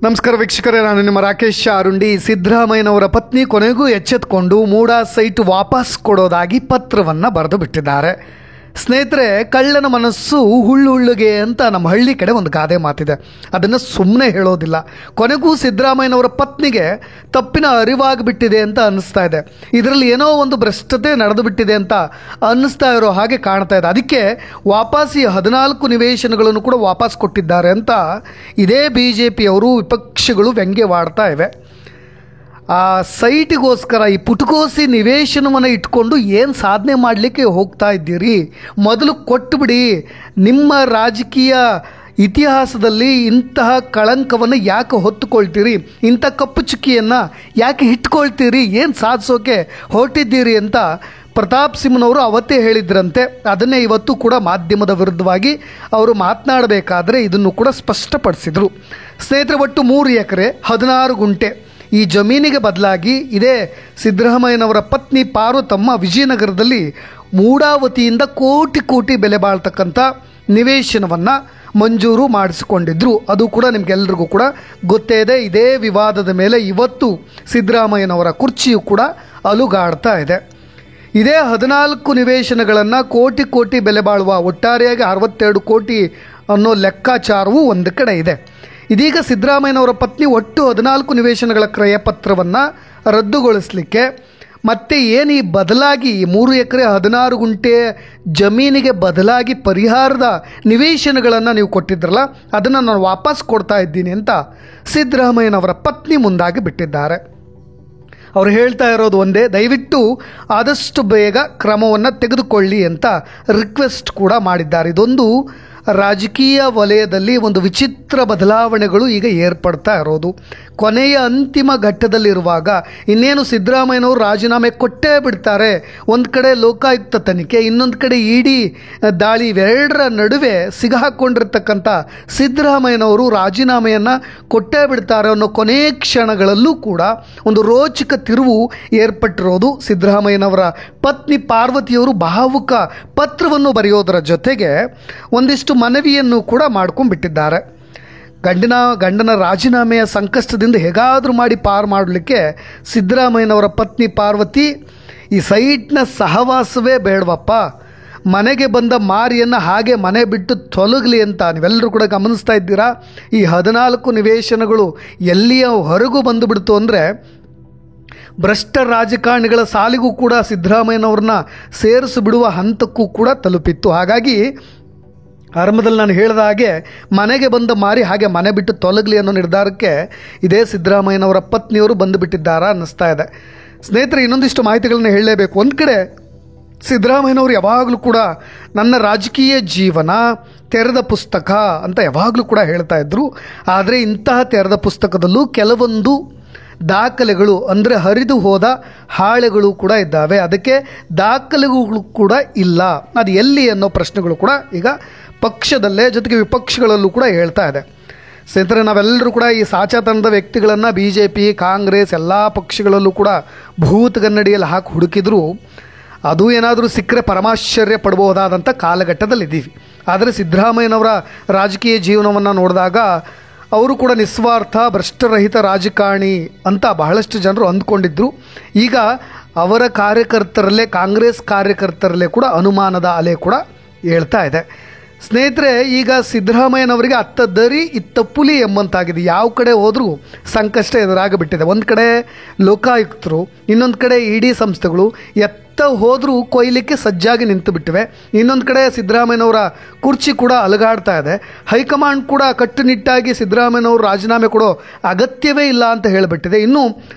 ನಮಸ್ಕಾರ ವೀಕ್ಷಕರೇ, ನಾನು ನಿಮ್ಮ ರಾಕೇಶ್ ಅರುಂಡಿ. ಸಿದ್ದರಾಮಯ್ಯನವರ ಪತ್ನಿ ಕೊನೆಗೂ ಎಚ್ಚೆತ್ತುಕೊಂಡು ಮೂಡಾ ಸೈಟ್ ವಾಪಸ್ ಕೊಡೋದಾಗಿ ಪತ್ರವನ್ನು ಬರೆದು ಬಿಟ್ಟಿದ್ದಾರೆ. ಸ್ನೇಹಿತರೆ, ಕಳ್ಳನ ಮನಸ್ಸು ಹುಳ್ಳುಗೆ ಅಂತ ನಮ್ಮ ಹಳ್ಳಿ ಕಡೆ ಒಂದು ಗಾದೆ ಮಾತಿದೆ. ಅದನ್ನು ಸುಮ್ಮನೆ ಹೇಳೋದಿಲ್ಲ. ಕೊನೆಗೂ ಸಿದ್ದರಾಮಯ್ಯನವರ ಪತ್ನಿಗೆ ತಪ್ಪಿನ ಅರಿವಾಗಿಬಿಟ್ಟಿದೆ ಅಂತ ಅನ್ನಿಸ್ತಾ ಇದೆ. ಇದರಲ್ಲಿ ಏನೋ ಒಂದು ಭ್ರಷ್ಟತೆ ನಡೆದು ಬಿಟ್ಟಿದೆ ಅಂತ ಅನ್ನಿಸ್ತಾ ಇರೋ ಹಾಗೆ ಕಾಣ್ತಾ ಇದೆ. ಅದಕ್ಕೆ ವಾಪಸ್ ಈ 14 ನಿವೇಶನಗಳನ್ನು ಕೂಡ ವಾಪಸ್ ಕೊಟ್ಟಿದ್ದಾರೆ ಅಂತ ಇದೇ BJPಯವರು ವಿಪಕ್ಷಗಳು ವ್ಯಂಗ್ಯವಾಡ್ತಾ ಇವೆ. ಆ ಸೈಟಿಗೋಸ್ಕರ ಈ ಪುಟಕೋಸಿ ನಿವೇಶನವನ್ನು ಇಟ್ಕೊಂಡು ಏನು ಸಾಧನೆ ಮಾಡಲಿಕ್ಕೆ ಹೋಗ್ತಾ ಇದ್ದೀರಿ? ಮೊದಲು ಕೊಟ್ಟುಬಿಡಿ. ನಿಮ್ಮ ರಾಜಕೀಯ ಇತಿಹಾಸದಲ್ಲಿ ಇಂತಹ ಕಳಂಕವನ್ನು ಯಾಕೆ ಹೊತ್ತುಕೊಳ್ತೀರಿ? ಇಂಥ ಕಪ್ಪು ಚುಕ್ಕಿಯನ್ನು ಯಾಕೆ ಇಟ್ಕೊಳ್ತೀರಿ? ಏನು ಸಾಧಿಸೋಕೆ ಹೊರಟಿದ್ದೀರಿ ಅಂತ ಪ್ರತಾಪ್ ಸಿಂಹನವರು ಅವತ್ತೇ ಹೇಳಿದ್ರಂತೆ. ಅದನ್ನೇ ಇವತ್ತು ಕೂಡ ಮಾಧ್ಯಮದ ವಿರುದ್ಧವಾಗಿ ಅವರು ಮಾತನಾಡಬೇಕಾದ್ರೆ ಇದನ್ನು ಕೂಡ ಸ್ಪಷ್ಟಪಡಿಸಿದರು. ಸ್ನೇಹಿತರೆ, ಒಟ್ಟು 3 ಎಕರೆ 16 ಗುಂಟೆ ಈ ಜಮೀನಿಗೆ ಬದಲಾಗಿ ಇದೇ ಸಿದ್ದರಾಮಯ್ಯನವರ ಪತ್ನಿ ಪಾರ್ವತಮ್ಮ ವಿಜಯನಗರದಲ್ಲಿ ಮೂಡಾ ವತಿಯಿಂದ ಕೋಟಿ ಬೆಲೆ ಬಾಳ್ತಕ್ಕಂಥ ನಿವೇಶನವನ್ನು ಮಂಜೂರು ಮಾಡಿಸಿಕೊಂಡಿದ್ರು. ಅದು ಕೂಡ ನಿಮಗೆಲ್ಲರಿಗೂ ಕೂಡ ಗೊತ್ತೇ ಇದೆ. ಇದೇ ವಿವಾದದ ಮೇಲೆ ಇವತ್ತು ಸಿದ್ದರಾಮಯ್ಯನವರ ಕುರ್ಚಿಯು ಕೂಡ ಅಲುಗಾಡ್ತಾ ಇದೆ. ಇದೇ 14 ನಿವೇಶನಗಳನ್ನು ಕೋಟಿ ಬೆಲೆ ಬಾಳುವ ಒಟ್ಟಾರೆಯಾಗಿ 62 ಕೋಟಿ ಅನ್ನೋ ಲೆಕ್ಕಾಚಾರವೂ ಒಂದು ಕಡೆ ಇದೆ. ಇದೀಗ ಸಿದ್ದರಾಮಯ್ಯನವರ ಪತ್ನಿ ಒಟ್ಟು 14 ನಿವೇಶನಗಳ ಕ್ರಯ ಪತ್ರವನ್ನು ರದ್ದುಗೊಳಿಸಲಿಕ್ಕೆ ಮತ್ತೆ ಏನು ಈ ಬದಲಾಗಿ 3 ಎಕರೆ 16 ಗುಂಟೆ ಜಮೀನಿಗೆ ಬದಲಾಗಿ ಪರಿಹಾರದ ನಿವೇಶನಗಳನ್ನು ನೀವು ಕೊಟ್ಟಿದ್ರಲ್ಲ, ಅದನ್ನು ನಾನು ವಾಪಸ್ ಕೊಡ್ತಾ ಇದ್ದೀನಿ ಅಂತ ಸಿದ್ದರಾಮಯ್ಯನವರ ಪತ್ನಿ ಮುಂದಾಗಿ ಬಿಟ್ಟಿದ್ದಾರೆ. ಅವರು ಹೇಳ್ತಾ ಇರೋದು ಒಂದೇ, ದಯವಿಟ್ಟು ಆದಷ್ಟು ಬೇಗ ಕ್ರಮವನ್ನು ತೆಗೆದುಕೊಳ್ಳಿ ಅಂತ ರಿಕ್ವೆಸ್ಟ್ ಕೂಡ ಮಾಡಿದ್ದಾರೆ. ಇದೊಂದು ರಾಜಕೀಯ ವಲಯದಲ್ಲಿ ಒಂದು ವಿಚಿತ್ರ ಬದಲಾವಣೆಗಳು ಈಗ ಏರ್ಪಡ್ತಾ ಇರೋದು. ಕೊನೆಯ ಅಂತಿಮ ಘಟ್ಟದಲ್ಲಿರುವಾಗ ಇನ್ನೇನು ಸಿದ್ದರಾಮಯ್ಯನವರು ರಾಜೀನಾಮೆ ಕೊಟ್ಟೇ ಬಿಡ್ತಾರೆ. ಒಂದು ಕಡೆ ಲೋಕಾಯುಕ್ತ ತನಿಖೆ, ಇನ್ನೊಂದು ಕಡೆ ಇಡಿ ದಾಳಿ, ಇವೆರಡರ ನಡುವೆ ಸಿಗಾಕೊಂಡಿರ್ತಕ್ಕಂಥ ಸಿದ್ದರಾಮಯ್ಯನವರು ರಾಜೀನಾಮೆಯನ್ನು ಕೊಟ್ಟೇ ಬಿಡ್ತಾರೆ ಅನ್ನೋ ಕೊನೆ ಕ್ಷಣಗಳಲ್ಲೂ ಕೂಡ ಒಂದು ರೋಚಕ ತಿರುವು ಏರ್ಪಟ್ಟಿರೋದು. ಸಿದ್ದರಾಮಯ್ಯನವರ ಪತ್ನಿ ಪಾರ್ವತಿಯವರು ಭಾವುಕ ಪತ್ರವನ್ನು ಬರೆಯೋದರ ಜೊತೆಗೆ ಒಂದಿಷ್ಟು ಮನವಿಯನ್ನು ಕೂಡ ಮಾಡ್ಕೊಂಡ್ಬಿಟ್ಟಿದ್ದಾರೆ. ಗಂಡನ ರಾಜೀನಾಮೆಯ ಸಂಕಷ್ಟದಿಂದ ಹೇಗಾದರೂ ಮಾಡಿ ಪಾರು ಮಾಡಲಿಕ್ಕೆ ಸಿದ್ದರಾಮಯ್ಯನವರ ಪತ್ನಿ ಪಾರ್ವತಿ ಈ ಸೈಟ್ನ ಸಹವಾಸವೇ ಬೇಡವಪ್ಪ, ಮನೆಗೆ ಬಂದ ಮಾರಿಯನ್ನು ಹಾಗೆ ಮನೆ ಬಿಟ್ಟು ತೊಲಗಲಿ ಅಂತ ನೀವೆಲ್ಲರೂ ಕೂಡ ಗಮನಿಸ್ತಾ ಇದ್ದೀರಾ. ಈ 14 ನಿವೇಶನಗಳು ಎಲ್ಲಿಯ ಹೊರಗೂ ಬಂದುಬಿಡ್ತು ಅಂದರೆ ಭ್ರಷ್ಟ ರಾಜಕಾರಣಿಗಳ ಸಾಲಿಗೂ ಕೂಡ ಸಿದ್ದರಾಮಯ್ಯನವ್ರನ್ನ ಸೇರಿಸಿಬಿಡುವ ಹಂತಕ್ಕೂ ಕೂಡ ತಲುಪಿತ್ತು. ಹಾಗಾಗಿ ಆರಂಭದಲ್ಲಿ ನಾನು ಹೇಳಿದ ಹಾಗೆ ಮನೆಗೆ ಬಂದ ಮಾರಿ ಹಾಗೆ ಮನೆ ಬಿಟ್ಟು ತೊಲಗಲಿ ಅನ್ನೋ ನಿರ್ಧಾರಕ್ಕೆ ಇದೇ ಸಿದ್ದರಾಮಯ್ಯನವರ ಪತ್ನಿಯವರು ಬಂದುಬಿಟ್ಟಿದ್ದಾರಾ ಅನ್ನಿಸ್ತಾ ಇದೆ. ಸ್ನೇಹಿತರೆ, ಇನ್ನೊಂದಿಷ್ಟು ಮಾಹಿತಿಗಳನ್ನ ಹೇಳಲೇಬೇಕು. ಒಂದು ಕಡೆ ಸಿದ್ದರಾಮಯ್ಯನವರು ಯಾವಾಗಲೂ ಕೂಡ ನನ್ನ ರಾಜಕೀಯ ಜೀವನ ತೆರೆದ ಪುಸ್ತಕ ಅಂತ ಯಾವಾಗಲೂ ಕೂಡ ಹೇಳ್ತಾ ಇದ್ರು. ಆದರೆ ಇಂತಹ ತೆರೆದ ಪುಸ್ತಕದಲ್ಲೂ ಕೆಲವೊಂದು ದಾಖಲೆಗಳು ಅಂದರೆ ಹರಿದು ಹೋದ ಹಾಳೆಗಳು ಕೂಡ ಇದ್ದಾವೆ. ಅದಕ್ಕೆ ದಾಖಲೆಗಳು ಕೂಡ ಇಲ್ಲ. ಅದು ಎಲ್ಲಿ ಅನ್ನೋ ಪ್ರಶ್ನೆಗಳು ಕೂಡ ಈಗ ಪಕ್ಷದಲ್ಲೇ ಜೊತೆಗೆ ವಿಪಕ್ಷಗಳಲ್ಲೂ ಕೂಡ ಹೇಳ್ತಾ ಇದೆ. ಸ್ನೇಹಿತರೆ, ನಾವೆಲ್ಲರೂ ಕೂಡ ಈ ಸಾಚಾತನದ ವ್ಯಕ್ತಿಗಳನ್ನು BJP, ಕಾಂಗ್ರೆಸ್ ಎಲ್ಲ ಪಕ್ಷಗಳಲ್ಲೂ ಕೂಡ ಭೂತಗನ್ನಡಿಯಲ್ಲಿ ಹಾಕಿ ಹುಡುಕಿದ್ರು ಅದು ಏನಾದರೂ ಸಿಕ್ಕರೆ ಪರಮಾಶ್ಚರ್ಯ ಪಡಬಹುದಾದಂಥ ಕಾಲಘಟ್ಟದಲ್ಲಿದ್ದೀವಿ. ಆದರೆ ಸಿದ್ದರಾಮಯ್ಯನವರ ರಾಜಕೀಯ ಜೀವನವನ್ನು ನೋಡಿದಾಗ ಅವರು ಕೂಡ ನಿಸ್ವಾರ್ಥ ಭ್ರಷ್ಟರಹಿತ ರಾಜಕಾರಣಿ ಅಂತ ಬಹಳಷ್ಟು ಜನರು ಅಂದ್ಕೊಂಡಿದ್ದರು. ಈಗ ಅವರ ಕಾರ್ಯಕರ್ತರಲ್ಲೇ, ಕಾಂಗ್ರೆಸ್ ಕಾರ್ಯಕರ್ತರಲ್ಲೇ ಕೂಡ ಅನುಮಾನದ ಅಲೆ ಕೂಡ ಹೇಳ್ತಾ ಇದೆ. ಸ್ನೇಹಿತರೆ, ಈಗ ಸಿದ್ದರಾಮಯ್ಯನವರಿಗೆ ಅತ್ತ ದರಿ ಇತ್ತ ಪುಲಿ ಎಂಬಂತಾಗಿದೆ. ಯಾವ ಕಡೆ ಹೋದರೂ ಸಂಕಷ್ಟ ಎದುರಾಗಿಬಿಟ್ಟಿದೆ. ಒಂದು ಕಡೆ ಲೋಕಾಯುಕ್ತರು, ಇನ್ನೊಂದು ಕಡೆ ಇಡಿ ಸಂಸ್ಥೆಗಳು ಎತ್ತ ಹೋದರೂ ಕೊಯ್ಲಿಕ್ಕೆ ಸಜ್ಜಾಗಿ ನಿಂತು ಬಿಟ್ಟಿವೆ. ಇನ್ನೊಂದು ಕಡೆ ಸಿದ್ದರಾಮಯ್ಯನವರ ಕುರ್ಚಿ ಕೂಡ ಅಲುಗಾಡ್ತಾ ಇದೆ. ಹೈಕಮಾಂಡ್ ಕೂಡ ಕಟ್ಟುನಿಟ್ಟಾಗಿ ಸಿದ್ದರಾಮಯ್ಯನವರು ರಾಜೀನಾಮೆ ಕೊಡೋ ಅಗತ್ಯವೇ ಇಲ್ಲ ಅಂತ ಹೇಳಿಬಿಟ್ಟಿದೆ. ಇನ್ನು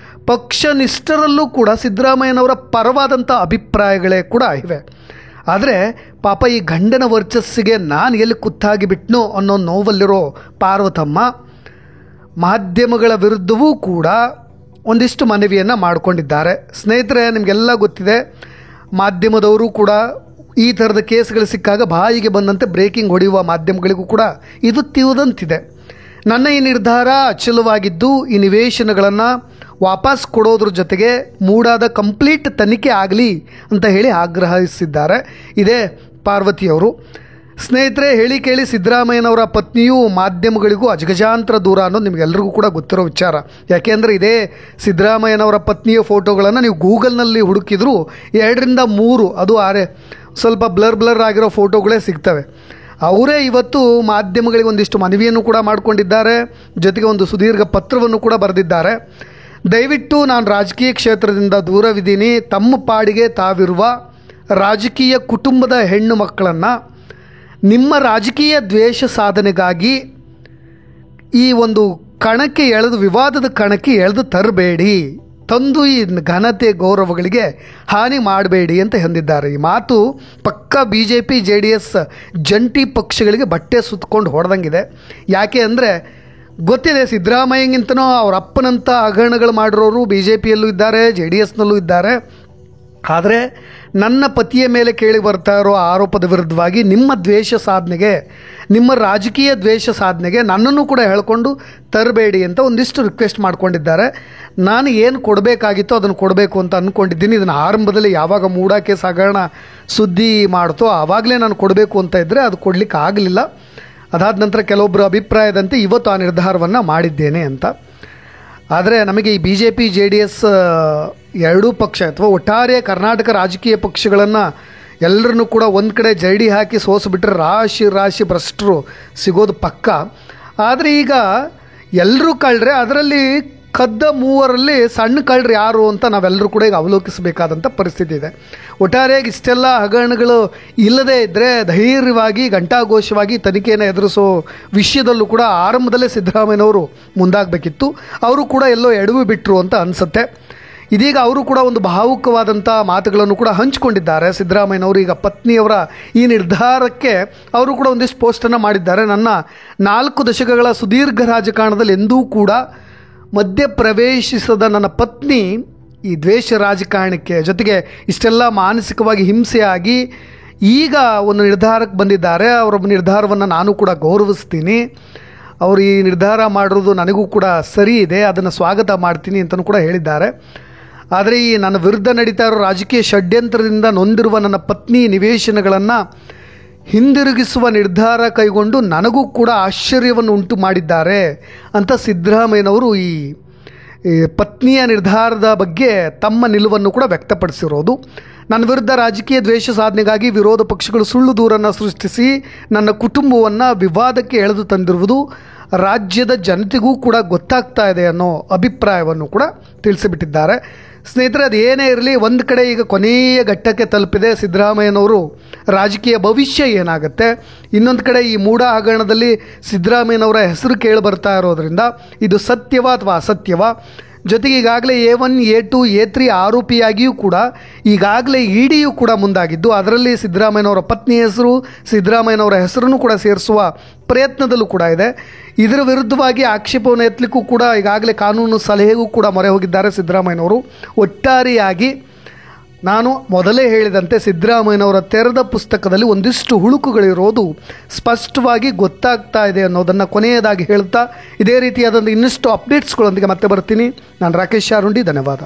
ಪಕ್ಷನಿಷ್ಠರಲ್ಲೂ ಕೂಡ ಸಿದ್ದರಾಮಯ್ಯನವರ ಪರವಾದಂಥ ಅಭಿಪ್ರಾಯಗಳೇ ಕೂಡ ಇವೆ. ಆದರೆ ಪಾಪ ಈ ಗಂಡನ ವರ್ಚಸ್ಸಿಗೆ ನಾನು ಎಲ್ಲಿ ಕುತ್ತಾಗಿ ಬಿಟ್ನೋ ಅನ್ನೋ ನೋವಲ್ಲಿರೋ ಪಾರ್ವತಮ್ಮ ಮಾಧ್ಯಮಗಳ ವಿರುದ್ಧವೂ ಕೂಡ ಒಂದಿಷ್ಟು ಮನವಿಯನ್ನು ಮಾಡಿಕೊಂಡಿದ್ದಾರೆ. ಸ್ನೇಹಿತರೆ, ನಿಮಗೆಲ್ಲ ಗೊತ್ತಿದೆ, ಮಾಧ್ಯಮದವರು ಕೂಡ ಈ ಥರದ ಕೇಸ್ಗಳು ಸಿಕ್ಕಾಗ ಬಾಯಿಗೆ ಬಂದಂತೆ ಬ್ರೇಕಿಂಗ್ ಹೊಡೆಯುವ ಮಾಧ್ಯಮಗಳಿಗೂ ಕೂಡ ಇದು ತಿಳಿದಂತಿದೆ. ನನ್ನ ಈ ನಿರ್ಧಾರ ಅಚಲವಾಗಿದ್ದು ಈ ನಿವೇಶನಗಳನ್ನು ವಾಪಸ್ ಕೊಡೋದ್ರ ಜೊತೆಗೆ ಮೂಡಾದ ಕಂಪ್ಲೀಟ್ ತನಿಖೆ ಆಗಲಿ ಅಂತ ಹೇಳಿ ಆಗ್ರಹಿಸಿದ್ದಾರೆ ಇದೇ ಪಾರ್ವತಿಯವರು. ಸ್ನೇಹಿತರೆ, ಹೇಳಿ ಕೇಳಿ ಸಿದ್ದರಾಮಯ್ಯನವರ ಪತ್ನಿಯು ಮಾಧ್ಯಮಗಳಿಗೂ ಅಜಗಜಾಂತರ ದೂರ ಅನ್ನೋದು ನಿಮಗೆಲ್ಲರಿಗೂ ಕೂಡ ಗೊತ್ತಿರೋ ವಿಚಾರ. ಯಾಕೆಂದರೆ ಇದೇ ಸಿದ್ದರಾಮಯ್ಯನವರ ಪತ್ನಿಯ ಫೋಟೋಗಳನ್ನು ನೀವು ಗೂಗಲ್ನಲ್ಲಿ ಹುಡುಕಿದ್ರು 2-3 ಅದು ಸ್ವಲ್ಪ ಬ್ಲರ್ ಆಗಿರೋ ಫೋಟೋಗಳೇ ಸಿಗ್ತವೆ. ಅವರೇ ಇವತ್ತು ಮಾಧ್ಯಮಗಳಿಗೆ ಒಂದಿಷ್ಟು ಮನವಿಯನ್ನು ಕೂಡ ಮಾಡಿಕೊಂಡಿದ್ದಾರೆ, ಜೊತೆಗೆ ಒಂದು ಸುದೀರ್ಘ ಪತ್ರವನ್ನು ಕೂಡ ಬರೆದಿದ್ದಾರೆ. ದಯವಿಟ್ಟು ನಾನು ರಾಜಕೀಯ ಕ್ಷೇತ್ರದಿಂದ ದೂರವಿದ್ದೀನಿ, ತಮ್ಮ ಪಾಡಿಗೆ ತಾವಿರುವ ರಾಜಕೀಯ ಕುಟುಂಬದ ಹೆಣ್ಣು ಮಕ್ಕಳನ್ನು ನಿಮ್ಮ ರಾಜಕೀಯ ದ್ವೇಷ ಸಾಧನೆಗಾಗಿ ಈ ಒಂದು ಕಣಕ್ಕೆ ಎಳೆದು ವಿವಾದದ ಕಣಕ್ಕೆ ಎಳೆದು ತರಬೇಡಿ, ತಂದು ಈ ಘನತೆ ಗೌರವಗಳಿಗೆ ಹಾನಿ ಮಾಡಬೇಡಿ ಅಂತ ಎಂದಿದ್ದಾರೆ. ಈ ಮಾತು ಪಕ್ಕ BJP JDS ಜಂಟಿ ಪಕ್ಷಗಳಿಗೆ ಬಟ್ಟೆ ಸುತ್ತಕೊಂಡು ಹೊಡೆದಂಗಿದೆ. ಯಾಕೆ ಅಂದರೆ ಗೊತ್ತಿದೆ, ಸಿದ್ದರಾಮಯ್ಯಗಿಂತನೂ ಅವರ ಅಪ್ಪನಂಥ ಹಗರಣಗಳು ಮಾಡಿರೋರು BJPಯಲ್ಲೂ ಇದ್ದಾರೆ, JDSನಲ್ಲೂ ಇದ್ದಾರೆ. ಆದರೆ ನನ್ನ ಪತಿಯ ಮೇಲೆ ಕೇಳಿ ಬರ್ತಾ ಇರೋ ಆರೋಪದ ವಿರುದ್ಧವಾಗಿ ನಿಮ್ಮ ದ್ವೇಷ ಸಾಧನೆಗೆ, ನಿಮ್ಮ ರಾಜಕೀಯ ದ್ವೇಷ ಸಾಧನೆಗೆ ನನ್ನನ್ನು ಕೂಡ ಹೇಳ್ಕೊಂಡು ತರಬೇಡಿ ಅಂತ ಒಂದಿಷ್ಟು ರಿಕ್ವೆಸ್ಟ್ ಮಾಡ್ಕೊಂಡಿದ್ದಾರೆ. ನಾನು ಏನು ಕೊಡಬೇಕಾಗಿತ್ತೋ ಅದನ್ನು ಕೊಡಬೇಕು ಅಂತ ಅಂದ್ಕೊಂಡಿದ್ದೀನಿ. ಇದನ್ನು ಆರಂಭದಲ್ಲಿ ಯಾವಾಗ ಮೂಡಾ ಕೇಸ್ ಹಗರಣ ಸುದ್ದಿ ಮಾಡ್ತೋ ಆವಾಗಲೇ ನಾನು ಕೊಡಬೇಕು ಅಂತ ಇದ್ದರೆ ಅದು ಕೊಡಲಿಕ್ಕೆ ಆಗಲಿಲ್ಲ. ಅದಾದ ನಂತರ ಕೆಲವೊಬ್ಬರ ಅಭಿಪ್ರಾಯದಂತೆ ಇವತ್ತು ಆ ನಿರ್ಧಾರವನ್ನು ಮಾಡಿದ್ದೇನೆ ಅಂತ. ಆದರೆ ನಮಗೆ ಈ BJP JDS ಎರಡೂ ಪಕ್ಷ ಅಥವಾ ಒಟ್ಟಾರೆ ಕರ್ನಾಟಕ ರಾಜಕೀಯ ಪಕ್ಷಗಳನ್ನು ಎಲ್ಲರನ್ನೂ ಕೂಡ ಒಂದು ಕಡೆ ಜರಡಿ ಹಾಕಿ ಸೋಸಿಬಿಟ್ರೆ ರಾಶಿ ಭ್ರಷ್ಟರು ಸಿಗೋದು ಪಕ್ಕ. ಆದರೆ ಈಗ ಎಲ್ಲರೂ ಕಳ್ಳರೆ, ಅದರಲ್ಲಿ ಕದ್ದ ಮೂವರಲ್ಲಿ ಸಣ್ಣ ಕಳ್ಳರು ಯಾರು ಅಂತ ನಾವೆಲ್ಲರೂ ಕೂಡ ಈಗ ಅವಲೋಕಿಸಬೇಕಾದಂಥ ಪರಿಸ್ಥಿತಿ ಇದೆ. ಒಟ್ಟಾರೆಯಾಗಿ ಇಷ್ಟೆಲ್ಲ ಹಗರಣಗಳು ಇಲ್ಲದೇ ಇದ್ದರೆ ಧೈರ್ಯವಾಗಿ ಘಂಟಾಘೋಷವಾಗಿ ತನಿಖೆಯನ್ನು ಎದುರಿಸೋ ವಿಷಯದಲ್ಲೂ ಕೂಡ ಆರಂಭದಲ್ಲೇ ಸಿದ್ದರಾಮಯ್ಯನವರು ಮುಂದಾಗಬೇಕಿತ್ತು. ಅವರು ಕೂಡ ಎಲ್ಲೋ ಎಡವಿ ಬಿಟ್ಟರು ಅಂತ ಅನಿಸುತ್ತೆ. ಇದೀಗ ಅವರು ಕೂಡ ಒಂದು ಭಾವುಕವಾದಂಥ ಮಾತುಗಳನ್ನು ಕೂಡ ಹಂಚಿಕೊಂಡಿದ್ದಾರೆ. ಸಿದ್ದರಾಮಯ್ಯನವರು ಈಗ ಪತ್ನಿಯವರ ಈ ನಿರ್ಧಾರಕ್ಕೆ ಅವರು ಕೂಡ ಒಂದಿಷ್ಟು ಪೋಸ್ಟನ್ನು ಮಾಡಿದ್ದಾರೆ. ನನ್ನ 4 ದಶಕಗಳ ಸುದೀರ್ಘ ರಾಜಕಾರಣದಲ್ಲಿ ಎಂದೂ ಕೂಡ ಮಧ್ಯಪ್ರವೇಶಿಸದ ನನ್ನ ಪತ್ನಿ ಈ ದ್ವೇಷ ರಾಜಕಾರಣಕ್ಕೆ ಜೊತೆಗೆ ಇಷ್ಟೆಲ್ಲ ಮಾನಸಿಕವಾಗಿ ಹಿಂಸೆಯಾಗಿ ಈಗ ಒಂದು ನಿರ್ಧಾರಕ್ಕೆ ಬಂದಿದ್ದಾರೆ. ಅವರ ನಿರ್ಧಾರವನ್ನು ನಾನು ಕೂಡ ಗೌರವಿಸ್ತೀನಿ. ಅವರು ಈ ನಿರ್ಧಾರ ಮಾಡಿರೋದು ನನಗೂ ಕೂಡ ಸರಿ ಇದೆ, ಅದನ್ನು ಸ್ವಾಗತ ಮಾಡ್ತೀನಿ ಅಂತಲೂ ಕೂಡ ಹೇಳಿದ್ದಾರೆ. ಆದರೆ ಈ ನನ್ನ ವಿರುದ್ಧ ನಡೀತಾ ಇರೋ ರಾಜಕೀಯ ಷಡ್ಯಂತ್ರದಿಂದ ನೊಂದಿರುವ ನನ್ನ ಪತ್ನಿ ನಿವೇಶನಗಳನ್ನು ಹಿಂದಿರುಗಿಸುವ ನಿರ್ಧಾರ ಕೈಗೊಂಡು ನನಗೂ ಕೂಡ ಆಶ್ಚರ್ಯವನ್ನು ಉಂಟು ಮಾಡಿದ್ದಾರೆ ಅಂತ ಸಿದ್ದರಾಮಯ್ಯನವರು ಈ ಪತ್ನಿಯ ನಿರ್ಧಾರದ ಬಗ್ಗೆ ತಮ್ಮ ನಿಲುವನ್ನು ಕೂಡ ವ್ಯಕ್ತಪಡಿಸಿರೋದು. ನನ್ನ ವಿರುದ್ಧ ರಾಜಕೀಯ ದ್ವೇಷ ಸಾಧನೆಗಾಗಿ ವಿರೋಧ ಪಕ್ಷಗಳು ಸುಳ್ಳು ದೂರನ್ನು ಸೃಷ್ಟಿಸಿ ನನ್ನ ಕುಟುಂಬವನ್ನು ವಿವಾದಕ್ಕೆ ಎಳೆದು ತಂದಿರುವುದು ರಾಜ್ಯದ ಜನತೆಗೂ ಕೂಡ ಗೊತ್ತಾಗ್ತಾ ಇದೆ ಅನ್ನೋ ಅಭಿಪ್ರಾಯವನ್ನು ಕೂಡ ತಿಳಿಸಿಬಿಟ್ಟಿದ್ದಾರೆ. ಸ್ನೇಹಿತರೆ, ಅದು ಏನೇ ಇರಲಿ, ಒಂದು ಕಡೆ ಈಗ ಕೊನೆಯ ಘಟ್ಟಕ್ಕೆ ತಲುಪಿದೆ ಸಿದ್ದರಾಮಯ್ಯನವರು ರಾಜಕೀಯ ಭವಿಷ್ಯ ಏನಾಗುತ್ತೆ. ಇನ್ನೊಂದು ಕಡೆ ಈ ಮೂಡಾ ಹಗರಣದಲ್ಲಿ ಸಿದ್ದರಾಮಯ್ಯನವರ ಹೆಸರು ಕೇಳಿ ಬರ್ತಾ ಇರೋದ್ರಿಂದ ಇದು ಸತ್ಯವಾ ಅಥವಾ ಅಸತ್ಯವಾ, ಜೊತೆಗೆ ಈಗಾಗಲೇ A1 A2 A3 ಆರೋಪಿಯಾಗಿಯೂ ಕೂಡ ಈಗಾಗಲೇ EDಯೂ ಕೂಡ ಮುಂದಾಗಿದ್ದು ಅದರಲ್ಲಿ ಸಿದ್ದರಾಮಯ್ಯನವರ ಪತ್ನಿ ಹೆಸರು, ಸಿದ್ದರಾಮಯ್ಯನವರ ಹೆಸರನ್ನು ಕೂಡ ಸೇರಿಸುವ ಪ್ರಯತ್ನದಲ್ಲೂ ಕೂಡ ಇದೆ. ಇದರ ವಿರುದ್ಧವಾಗಿ ಆಕ್ಷೇಪವನ್ನು ಎತ್ತಲಿಕ್ಕೂ ಕೂಡ ಈಗಾಗಲೇ ಕಾನೂನು ಸಲಹೆಗೂ ಕೂಡ ಮೊರೆ ಹೋಗಿದ್ದಾರೆ ಸಿದ್ದರಾಮಯ್ಯನವರು. ಒಟ್ಟಾರೆಯಾಗಿ ನಾನು ಮೊದಲೇ ಹೇಳಿದಂತೆ ಸಿದ್ದರಾಮಯ್ಯನವರ ತೆರೆದ ಪುಸ್ತಕದಲ್ಲಿ ಒಂದಿಷ್ಟು ಹುಳುಕುಗಳಿರೋದು ಸ್ಪಷ್ಟವಾಗಿ ಗೊತ್ತಾಗ್ತಾ ಇದೆ ಅನ್ನೋದನ್ನು ಕೊನೆಯದಾಗಿ ಹೇಳ್ತಾ ಇದೇ ರೀತಿಯಾದಂಥ ಇನ್ನಷ್ಟು ಅಪ್ಡೇಟ್ಸ್ಗಳೊಂದಿಗೆ ಮತ್ತೆ ಬರ್ತೀನಿ. ನಾನು ರಾಕೇಶ್ ಶಾರುಂಡಿ, ಧನ್ಯವಾದ.